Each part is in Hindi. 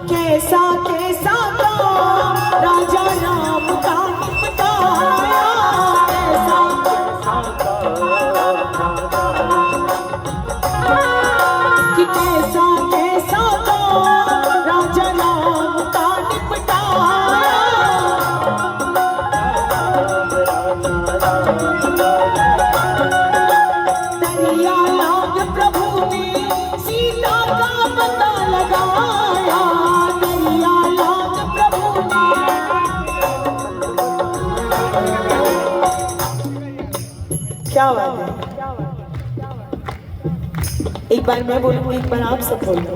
कैसा कैसा काम राजा राम का निपटाया, कैसा कि कैसा कैसा काम राजा राम का निपटाया। दरिया लाग प्रभु ने सीता का पता लगाया, दरिया लाग प्रभु ने। क्या बात है, एक बार मैं बोलूंगी, एक बार आप सब बोलो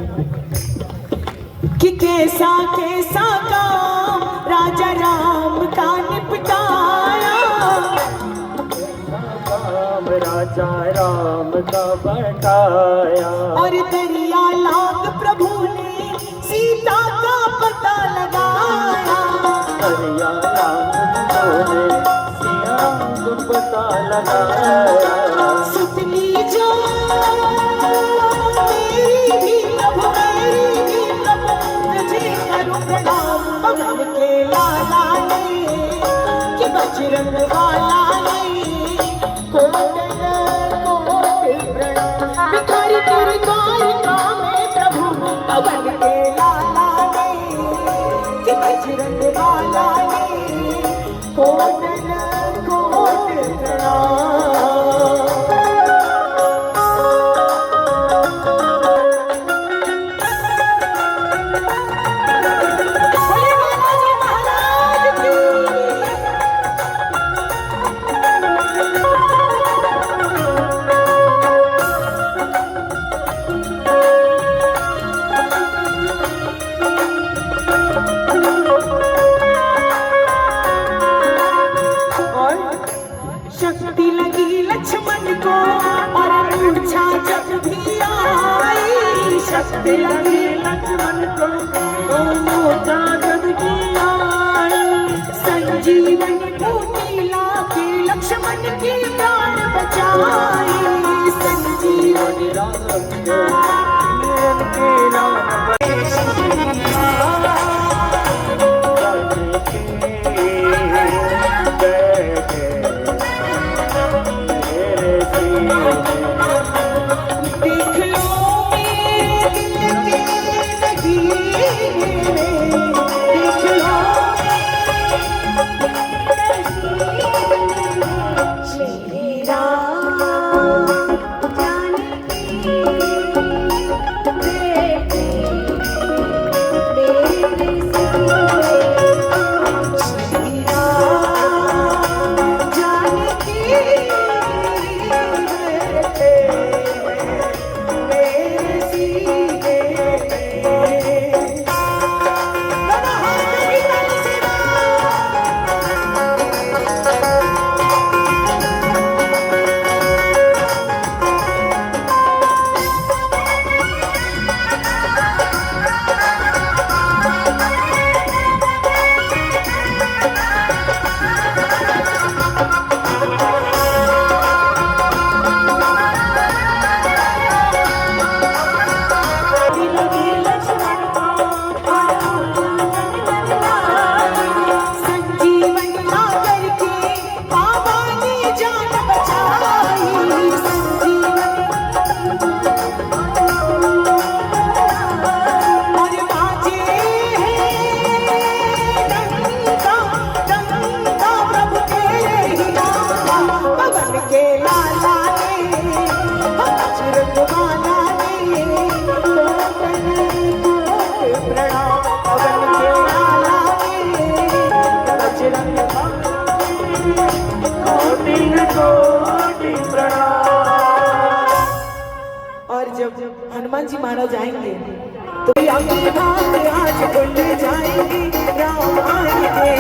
कि कैसा कैसा काम राजा राम का निपटाया, राजा राम का बटाया। और दरिया लाग प्रभु ने सीता का पता लगाया, दरिया राम ने सिया का पता लगाया। सुतली जो मेरी भी प्रभु, मेरी भी प्रभु, तुझे करूं प्रणाम। पवन के लाला ने कि बजरंग वाला ने कोटन कोट प्रणाम। भिखारी गिरधार में प्रभु, पवन के लाला ने कि बजरंग वाला ने कोटन कोट प्रणाम। शक्ति लगी लक्ष्मण को और मूर्छा जब भी आई, शक्ति लगी लक्ष्मण को और मूर्छा जब भी आई। संजीवन बूटी लाके लक्ष्मण की प्राण बचाई, संजीवन और जब हनुमान जी महाराज आएंगे तो आज खुल जाएंगे, राम आएंगे,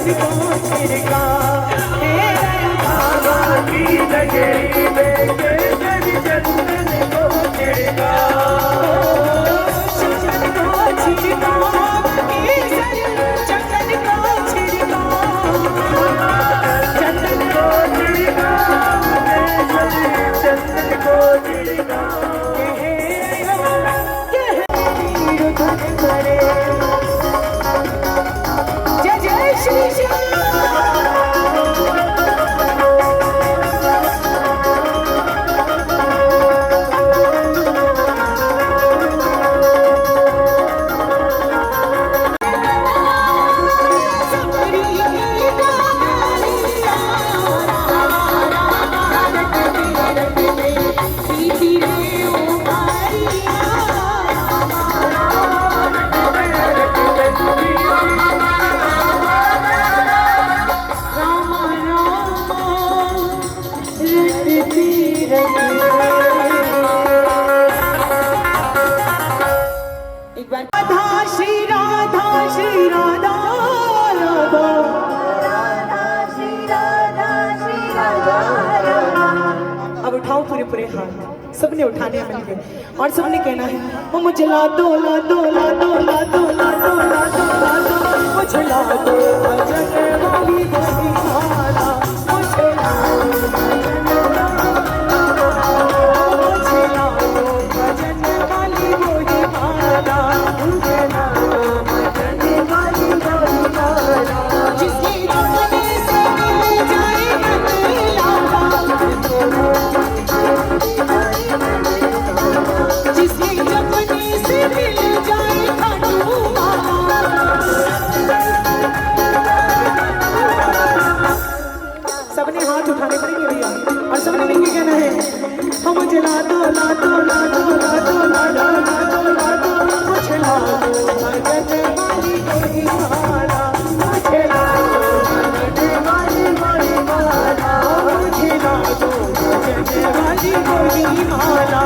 चंदन को छिड़का, हे बाबा की नगरी में केसरी चंदन को छिड़का, चंदन को छिड़का, केसर चंदन को छिड़का, चंदन को छिड़का, केसरी चंदन को छिड़का। जय जय श्री श्याम। एक बार राधा श्री राधा श्री राधा राधा अब उठाओ पूरे पूरे हाथ, सबने उठाने हैं मिलके और सबने कहना है वो मुझे ला दो ला दो ला दो ला दो ला दो ला दो ला दो मुझे ला दो भजन वाली गोरी माला, मुझे ला दो भजन वाली गोरी माला, मुझे ला दो भजन वाली गोरी माला, जिसकी जगने से मिल जाए जिसकी जगने से मिल जाए सबने हाथ उठाने पड़ेंगे भैया और सबने मिलके कहना है हम मुझे ला दो ला दो ला दो ला दो ला दो ला दो ला दो मुझे ला दो भजन वाली गोरी माला, मुझे ला दो भजन वाली गोरी माला, मुझे ला दो भजन वाली गोरी माला।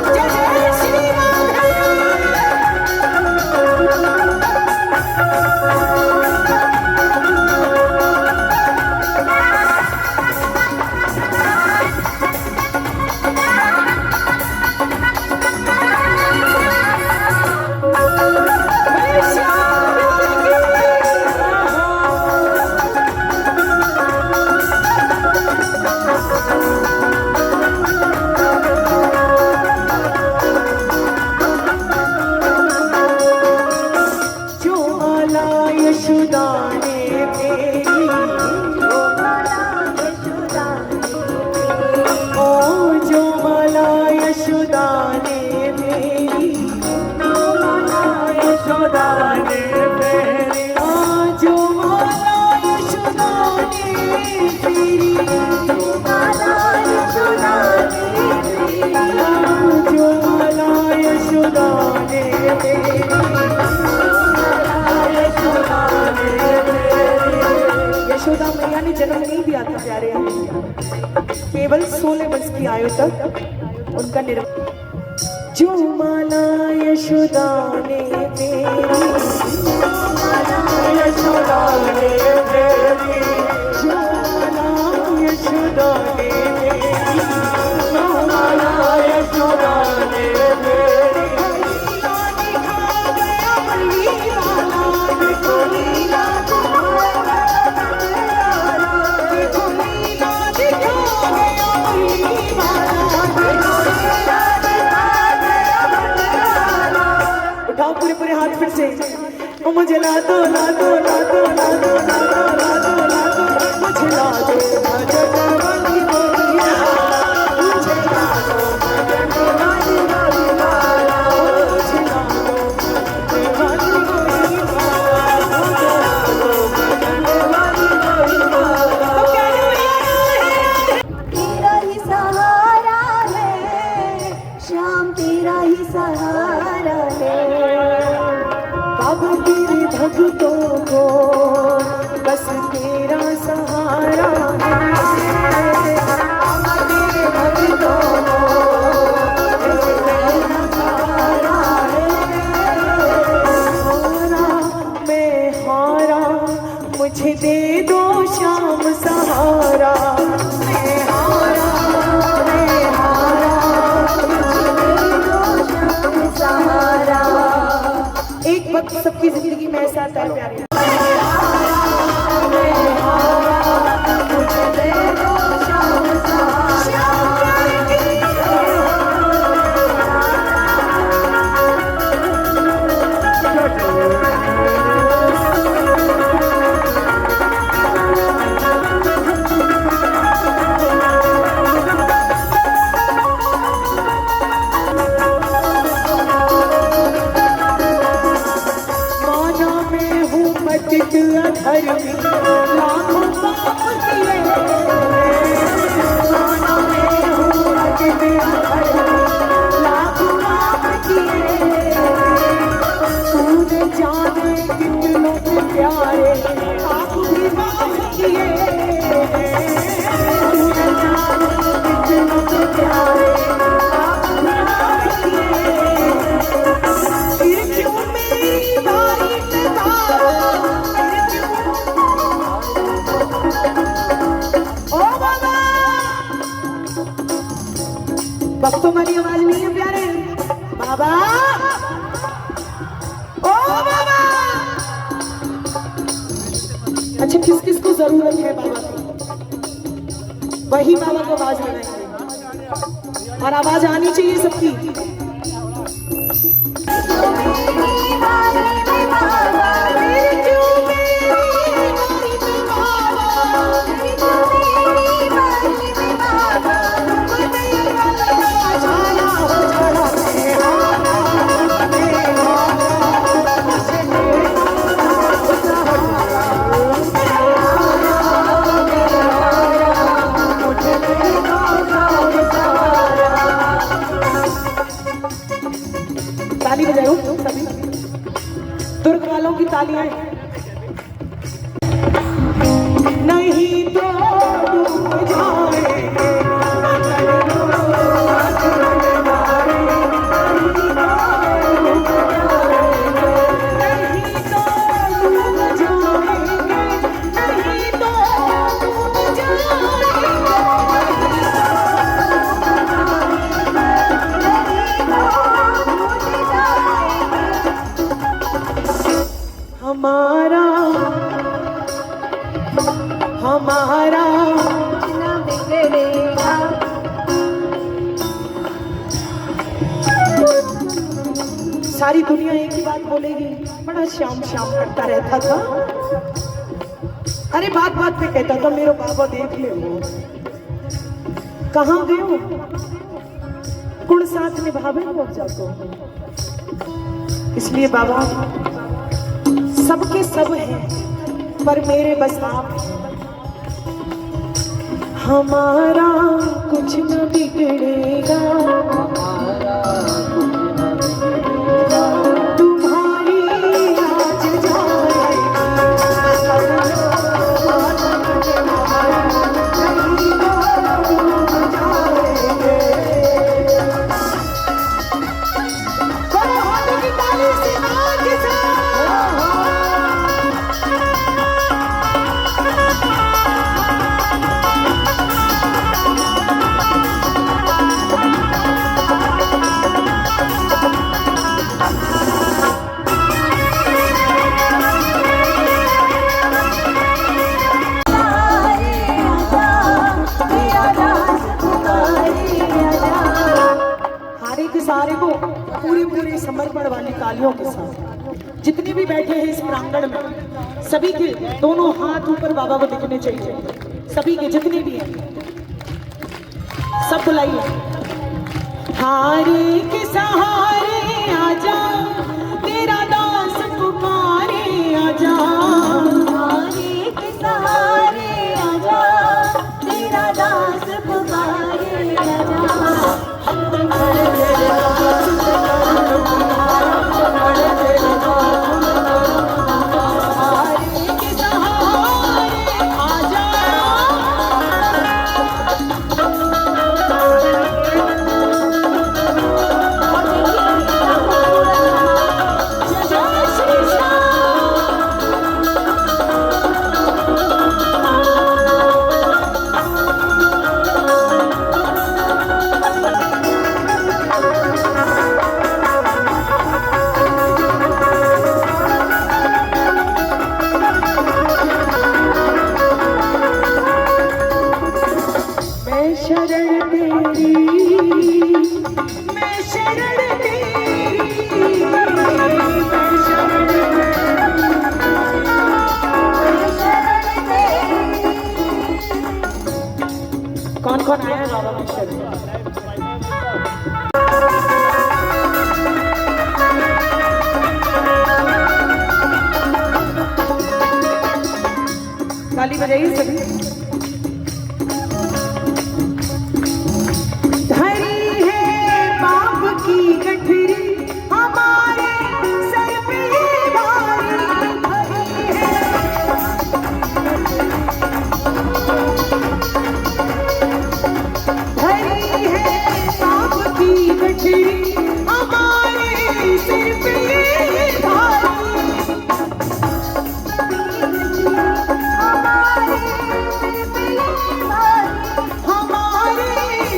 जय जय श्री राधे। यशोदा मैया ने जन्म नहीं दिया था प्यारे, केवल 16 वर्ष की आयु तक उनका निर्वाह। जो माला यशोदा ने मेरी, यशोदा ने मेरी, जो माला यशोदा ने मेरी, जो माला यशोदा ने मेरी, उठाओ पूरे पूरे हाथ फिर से, ओ मुझे ला दो ला दो ला दो ला दो ला दो ला दो ला दो मुझे ला दो भजन वाली गोरी माला, मुझे ला दो भजन वाली गोरी माला, मुझे ला दो भजन वाली गोरी माला, मुझे ला दो भजन वाली गोरी माला। तेरा ही सहारा है श्याम, तेरा ही सहारा है, बाबा तेरे भक्तों को बस तेरा सहारा है, बाबा तेरे भक्तों को बस तेरा सहारा है, मुझे दे दो शाम सहारा, मैं हारा, मैं हारा, मुझे दे दो शाम सहारा। एक वक्त सबकी जिंदगी में ऐसा आता है प्यारे, मुझे दे दो शाम सहारा। माना मैं हूँ पतित अधर्मी, लाखों पाप किए, माना मैं हूँ पतित अधर्मी, लाखों पाप किए, तूने जाने कितनों के प्यारे पाप भी माफ किए, तूने जाने कितनों के प्यारे पाप भी माफ किए, फिर क्यों मेरी बारी पे तारो, फिर क्यों ओ बाबा, भक्तों वाली आवाज नहीं है प्यारे, बाबा ओ बाबा। अच्छा किस किस को जरूरत है बाबा की, वही बाबा को आवाज लगाएंगे और आवाज आनी चाहिए सबकी। मेरी बारी में बाबा, फिर क्यों मेरी बारी पे बाबा, मेरी बारी में बाबा, जाना हो जाना, मैं हारा, मैं हारा, मुझे दे दो मुझे दे दो ताली बजाओ सभी, तुर्क वालों की तालियां। नहीं तो डूब जाएंगे, नहीं तो डूब जाएंगे, नहीं तो डूब जाएंगे। हमारा हमारा न बिगड़ेगा। सारी दुनिया एक ही बात बोलेगी, बड़ा श्याम श्याम करता रहता था। अरे बात बात पे कहता था मेरे बाबा देख ले वो कहाँ गए हो, कुण साथ निभावे हो जातो। इसलिए बाबा सबके सब हैं पर मेरे बस आप हैं। हमारा कुछ न बिगड़ेगा, तुम्हारी आज जाएगी, नहीं तो डूब जाएंगे। करो हाथों की ताली से मां के साथ। सारे को पूरी पूरी समर्पण वाली तालियों के साथ जितने भी बैठे हैं इस प्रांगण में, सभी के दोनों हाथ ऊपर बाबा को दिखने चाहिए, सभी के जितने भी हैं सब बुलाइए। हारे के सहारे आजा, तेरा दास पुकारे आजा, हारे के सहारे आजा, तेरा दास पुकारे आजा। ताली बजाइए सभी। धरी है पाप की गठरी हमारे सर पे भारी, धरी है पाप की गठरी हमारे सिर पे भारी, हमारे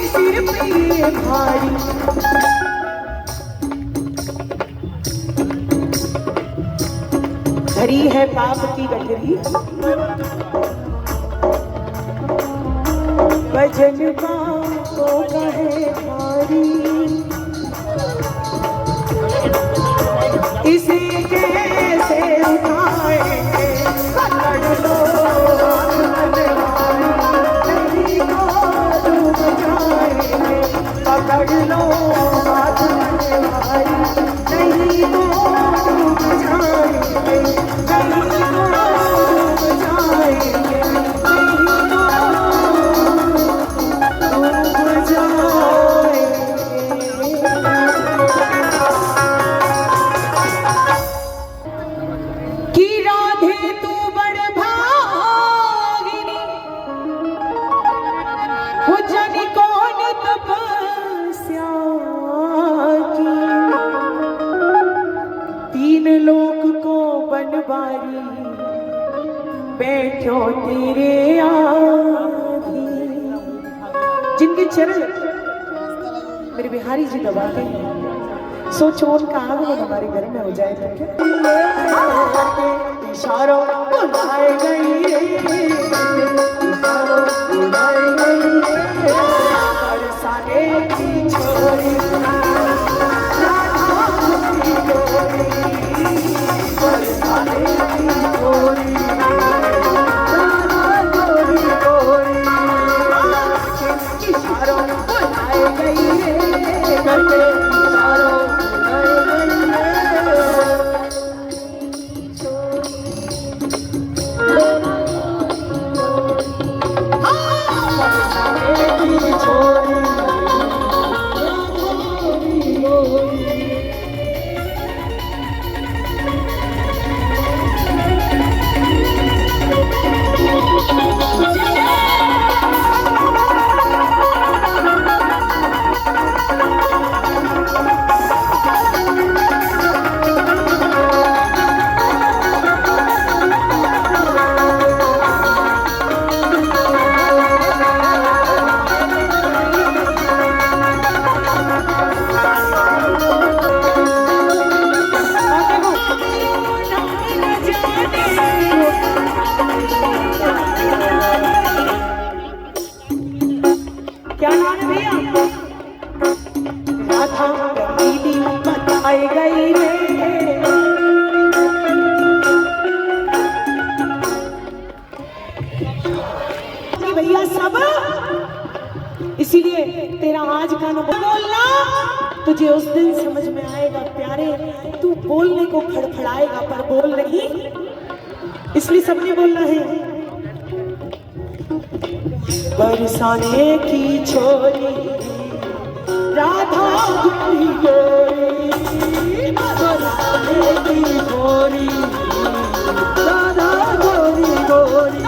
सिर पे भारी। धरी है पाप की गठरी वजन पापों का है भारी, इसे कैसे उठाएंगे पकड़ लो नहीं तो डूब जाएंगे, पकड़ लो हाथ में भाई नहीं तो डूब जाएंगे, नहीं तो डूब जाएंगे, नहीं तो डूब जाएंगे। कि राधे तू बड़ भागिनी हो जानी कौन तपस्या की, तीन लोक को बनवारी बैठो तेरे आगे, जिनके चरण मेरे बिहारी जी दबाते हैं, सोचो उनका आगमन हमारे घर में हो जाए तो क्या। इशारों बुलाए गई इशारों बुलाए गई बरसाने की छोरी राधा की गोरी, बरसाने की छोरी राधा गोरी गोरी, इशारों बुलाए गई करके इशारों क्या नाम है भैया? राधा दीदी बताई गई रे, भैया सब, इसीलिए तेरा आज का न बोलना तुझे उस दिन समझ में आएगा प्यारे, तू बोलने को फड़फड़ाएगा पर बोल नहीं, इसलिए सबने बोलना है। बरसाने की छोरी राधा गोरी गोरी, बरसाने की छोरी राधा गोरी गोरी,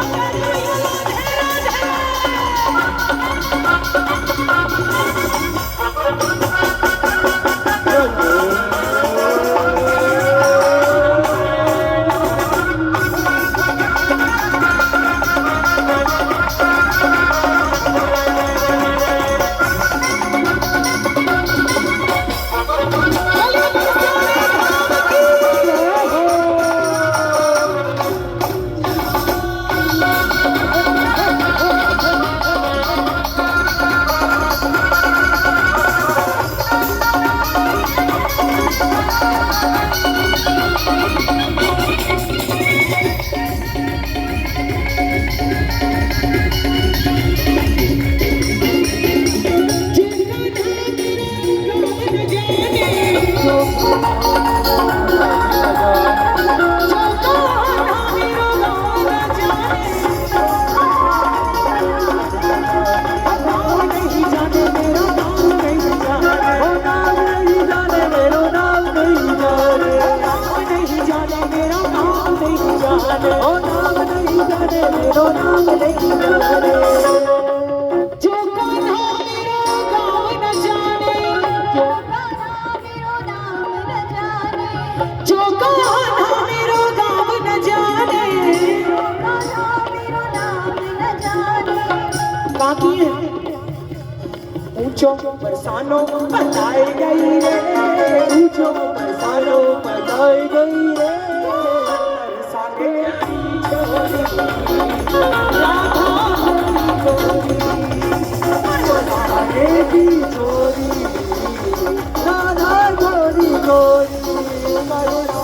जाने, ओ नाम नहीं जाने, मेरो नाम नहीं जाने। जो कान्हा मेरो गाँव न जाने, जो कान्हा मेरो नाम न जाने, जो कान्हा मेरो गाँव न जाने, जो कान्हा मेरो नाम न जाने। बाकी है ऊंचों बरसानों बताई गई रे, ऊंचों बरसानों बताई गई रे, बरसाने की छोरी, राधा गोरी बरसाने की छोरी, राधा गोरी गोरी, करुणा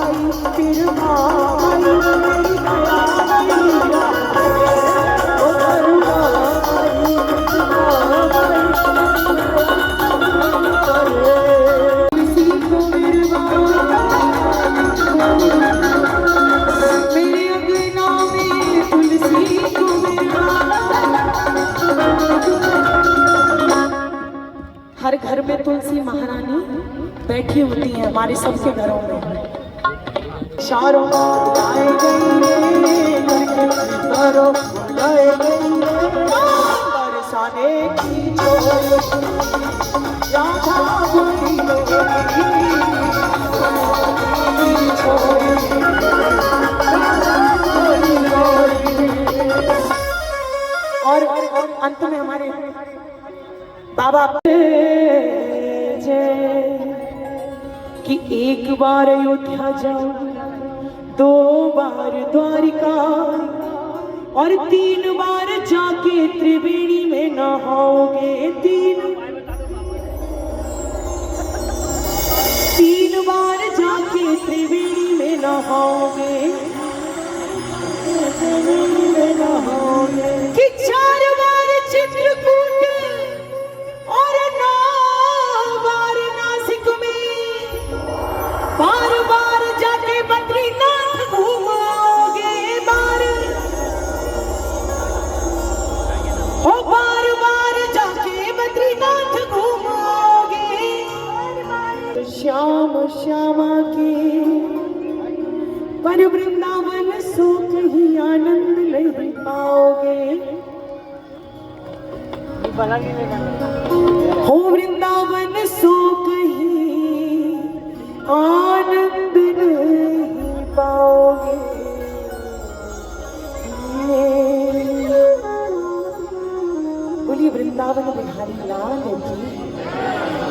आई कृपा आई मेरी दया आई, ओ करुणा आई कृपा आई। तुलसी को मेरे अंगना में, तुलसी को मेरे हर घर में तुलसी महारानी बैठी होती है, हमारे सबके घरों में। शारों गाए गई रे, गाए गई रे, बरसाने की छोरी, राधा गोरी गोरी छोरी, राधा गोरी गोरी। और अंत में हमारे बाबा कि एक बार अयोध्या जाओ, दो बार द्वारिका, और तीन बार जाके त्रिवेणी में नहाओगे। तीन बार जाके त्रिवेणी में नहाओगे, कि चार बार चित्रकूट और 9 बार नासिक में, बार बार जाके बद्रीनाथ घूमोगे, बार बार जाके बद्रीनाथ घूमोगे। श्याम श्यामा के पर वृंदावन सो कहीं आनंद नहीं पाओगे। हो वृंदावन सो कहीं आनंद नहीं पाओगे। बोलिए वृंदावन बिहारी लाल की,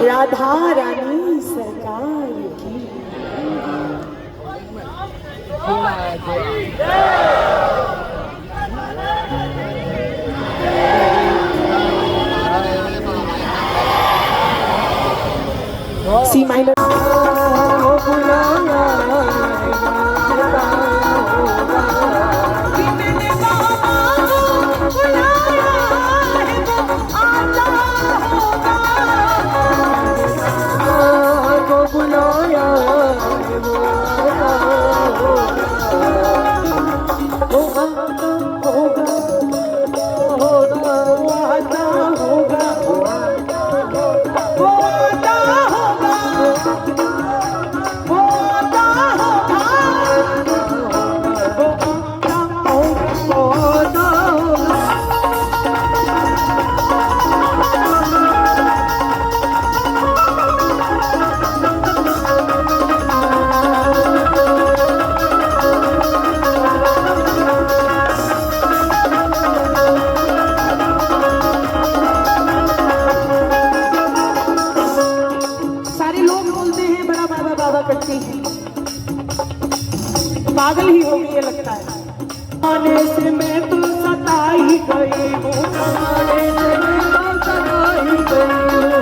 राधा रानी सरकार की। सी माइनर करती है, पागल ही हो गई है लगता है। आने से मैं तो सताई गई हूँ, जमाने से मैं तो सताई गई हूँ,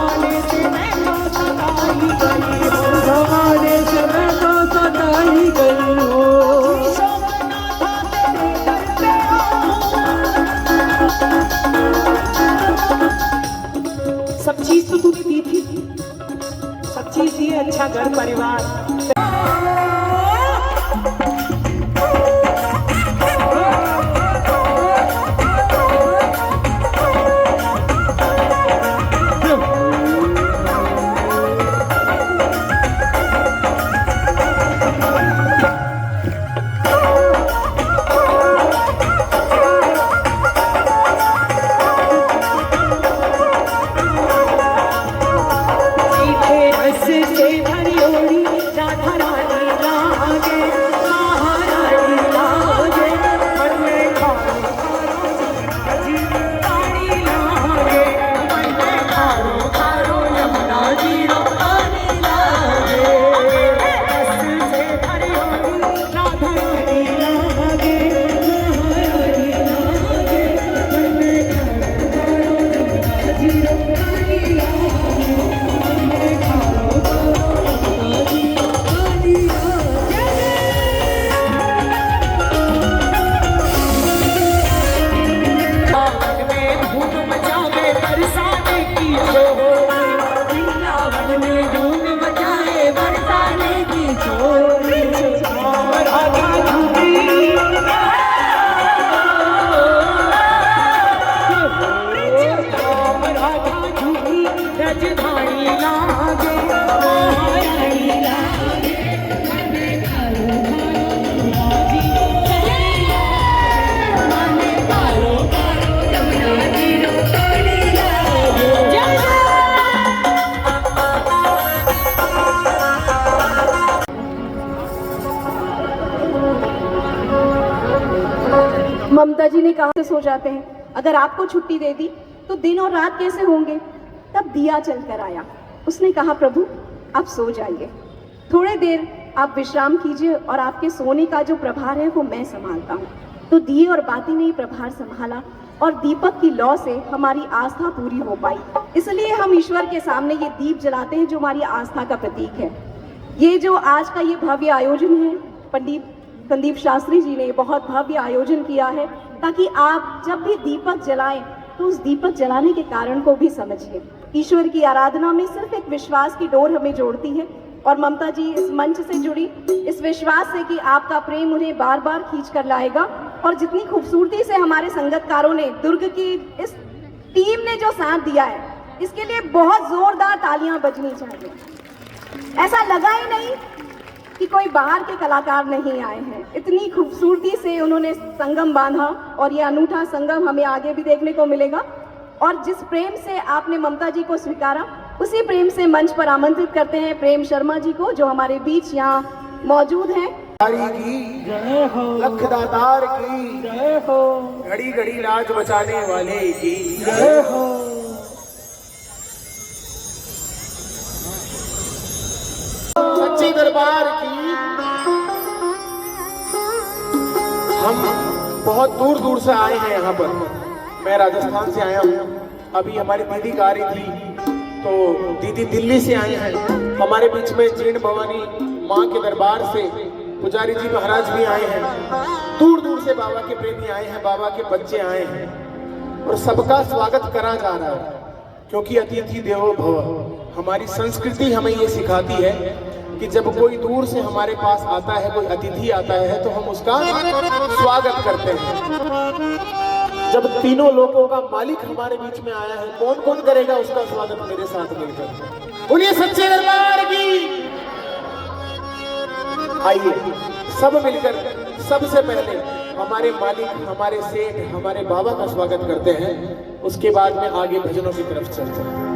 जमाने से मैं तो सताई गई हूँ, जमाने से मैं तो सताई गई हूँ। सब चीज तो तूने दी थी, सब चीज दी, अच्छा घर परिवार। ममता जी ने कहा से सो जाते हैं, अगर आपको छुट्टी दे दी तो दिन और रात कैसे होंगे। तब दिया चलकर आया, उसने कहा प्रभु आप सो जाइए, थोड़े देर आप विश्राम कीजिए और आपके सोने का जो प्रभार है वो मैं संभालता हूँ। तो दिए और बाती ने प्रभार संभाला और दीपक की लौ से हमारी आस्था पूरी हो पाई। इसलिए हम ईश्वर के सामने ये दीप जलाते हैं जो हमारी आस्था का प्रतीक है। ये जो आज का ये भव्य आयोजन है, पंडित संदीप शास्त्री जी ने बहुत भव्य आयोजन किया है ताकि आप जब भी दीपक जलाएं तो उस दीपक जलाने के कारण को भी समझिए। ईश्वर की आराधना में सिर्फ एक विश्वास की डोर हमें जोड़ती है और ममता जी इस मंच से जुड़ी इस विश्वास से कि आपका प्रेम उन्हें बार बार खींच कर लाएगा। और जितनी खूबसूरती से हमारे संगतकारों ने, दुर्ग की इस टीम ने जो साथ दिया है, इसके लिए बहुत जोरदार तालियां बजनी चाहिए। ऐसा लगा ही नहीं कि कोई बाहर के कलाकार नहीं आए हैं। इतनी खूबसूरती से उन्होंने संगम बांधा और ये अनूठा संगम हमें आगे भी देखने को मिलेगा। और जिस प्रेम से आपने ममता जी को स्वीकारा, उसी प्रेम से मंच पर आमंत्रित करते हैं प्रेम शर्मा जी को, जो हमारे बीच यहाँ मौजूद हैं। की जय हो, लखदातार की जय हो, घड़ी घड़ी लाज बचाने वाले की जय हो। सच्चे दरबार की। हम बहुत दूर दूर से आए हैं यहाँ पर। मैं राजस्थान से आया हूँ। अभी हमारी दीदी गा रही थी तो दीदी दिल्ली से आए हैं। हमारे बीच में जीर्ण भवानी माँ के दरबार से पुजारी जी महाराज भी आए हैं। दूर दूर से बाबा के प्रेमी आए हैं, बाबा के बच्चे आए हैं और सबका स्वागत करा जा रहा है क्योंकि अतिथि देवो भव। हमारी संस्कृति हमें ये सिखाती है कि जब कोई दूर से हमारे पास आता है, कोई अतिथि आता है तो हम उसका स्वागत करते हैं। जब तीनों लोगों का मालिक हमारे बीच में आया है, कौन कौन करेगा उसका स्वागत मेरे साथ मिलकर? बोलिए सच्चे दरबार की। आइए सब मिलकर सबसे पहले हमारे मालिक, हमारे सेठ, हमारे बाबा का स्वागत करते हैं। उसके बाद में आगे भजनों की तरफ चलते हैं।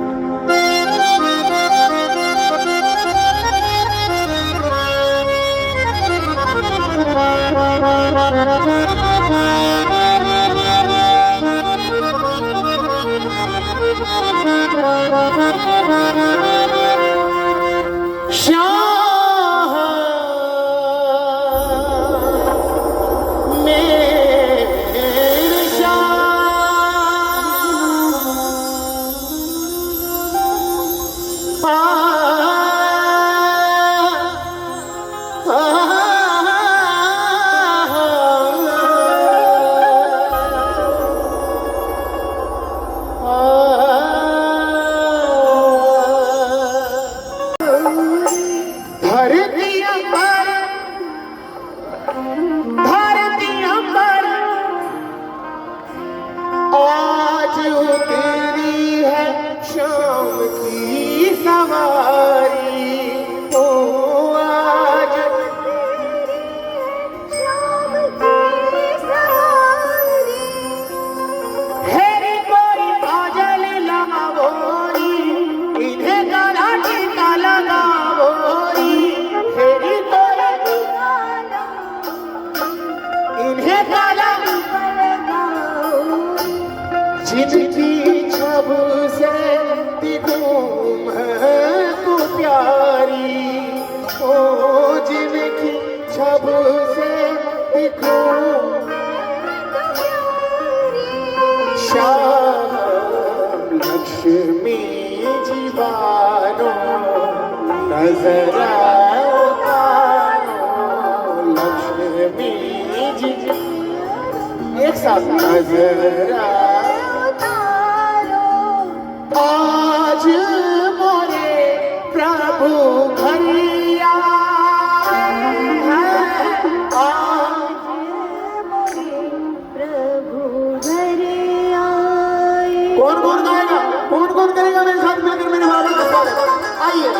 जिनकी छब से दिखूं मैं तू प्यारी, ओ जिनकी छब से दिखूं श्याम लक्ष्मी जीवानो नजर उतारो, लक्ष्मी जी एक साथ नजर आज मोरे प्रभु घरिया है, आज मोरे प्रभु घरिया। कौन कौन गाएगा, कौन कौन करेगा मेरे साथ मिलकर मेरे बाबा का स्वागत? आइए।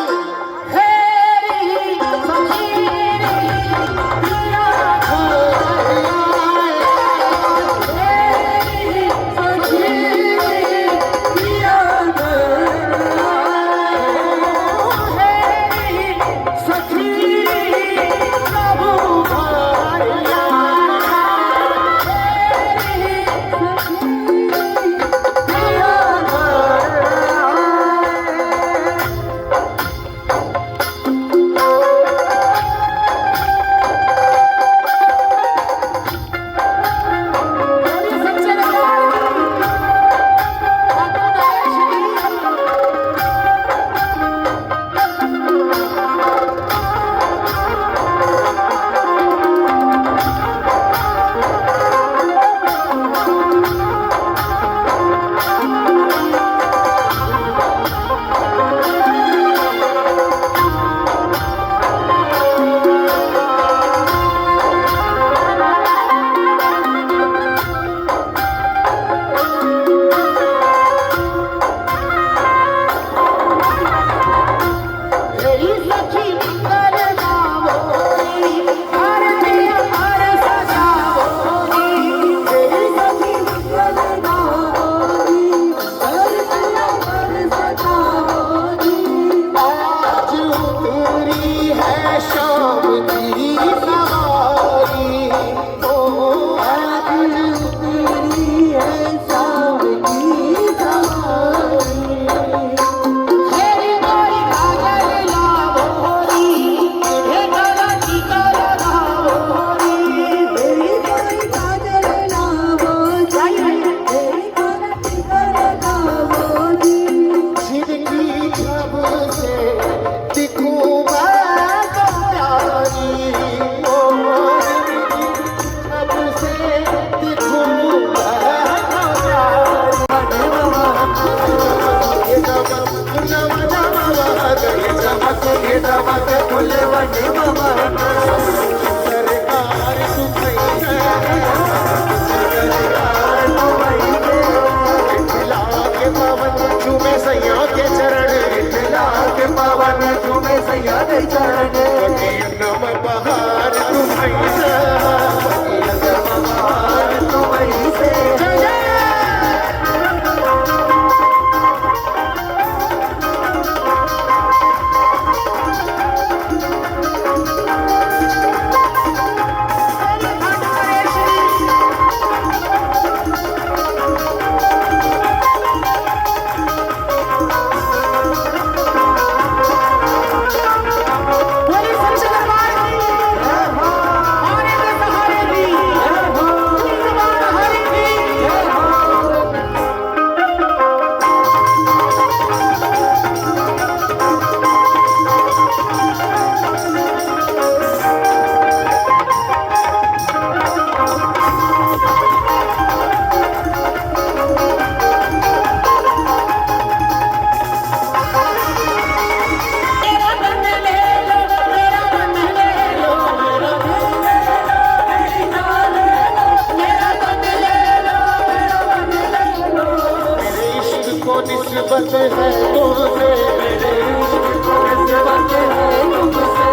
निस्बत है तुमसे मेरे इश्क को निस्बत है तुमसे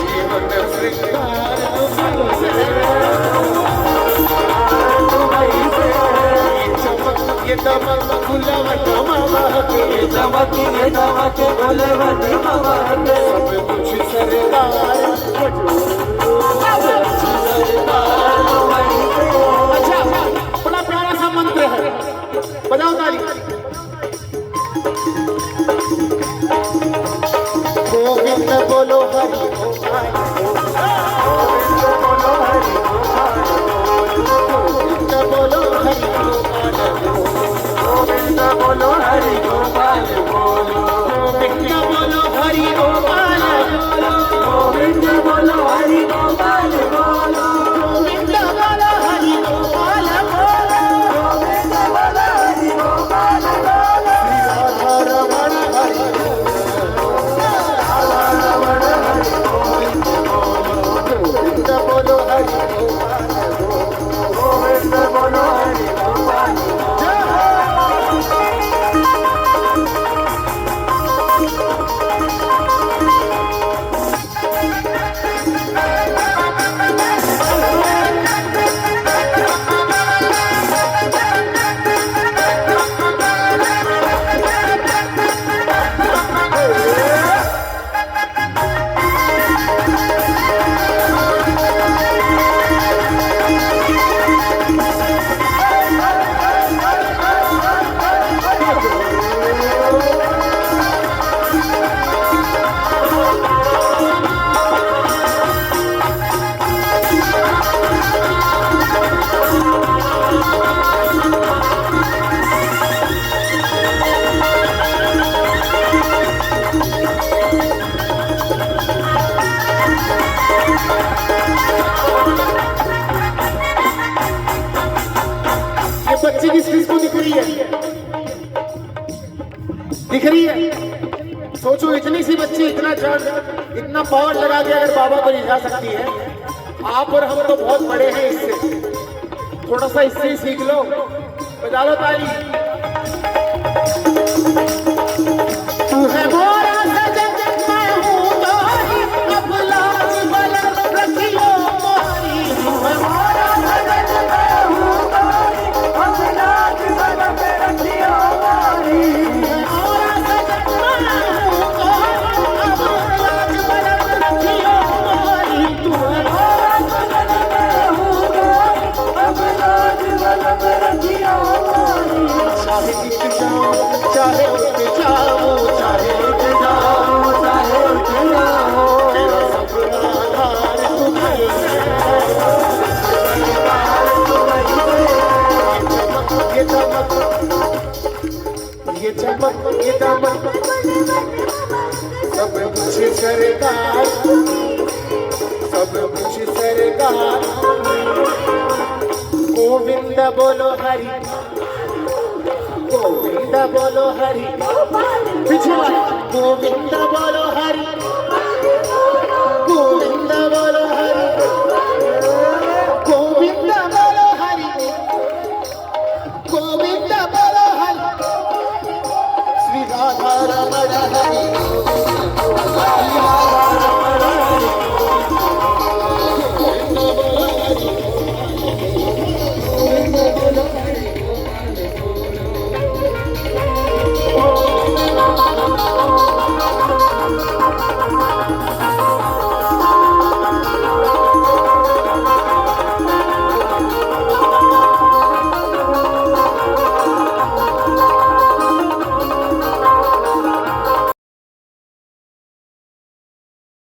जीवन श्रृंगार तुमसे ये चमक गुलावट महक ये चमक गुलावट महक सब कुछ सरकार अच्छा बड़ा प्यारा सा मंत्र है बजाओ ताली गोविंद बोलो हरि गोविंद बोलो हरि गोविंद बोलो हरि गोपाल बोलो गोविंद बोलो हरि गोपाल बोलो गोविंद बोलो हरि गोपाल बोलो गोविंद बोलो हरि गोपाल बोलो गोविंद बोलो हरि गोपाल बोलो राधा रमण हरि गोविंद बोलो हरि गोपाल गोविंद बोलो हरि गोपाल बच्ची किस चीज को दिख रही है सोचो इतनी सी बच्ची इतना जड़ इतना पावर लगा के अगर बाबा को रिझा सकती है आप और हम तो बहुत बड़े हैं इससे थोड़ा सा इससे ही सीख लो बजा लो ताली तू है मोरा सजन मैं हूँ तोरी अब लाज बलम रखियो मोरी तू है मोरा सजन मैं हूँ तोरी अब लाज बलम रखियो मोरी मोरा सजन मैं हूँ तोरी अब लाज बलम रखियो मोरी तू है मोरा सजन मैं हूँ तोरी अब लाज बलम रखियो मोरी चाहे गिर जाओ चाहे उठ जाओ चाहे उठ जाओ चाहे उठ जाओ तेरा सबका आधार तुम्हें ये चमक ये चमक ये चमक सब कुछ सरकार सब कुछ सरकार गोविंद बोलो हरि गोविंद बोलो हरि पिछला गोविंद बोलो हरि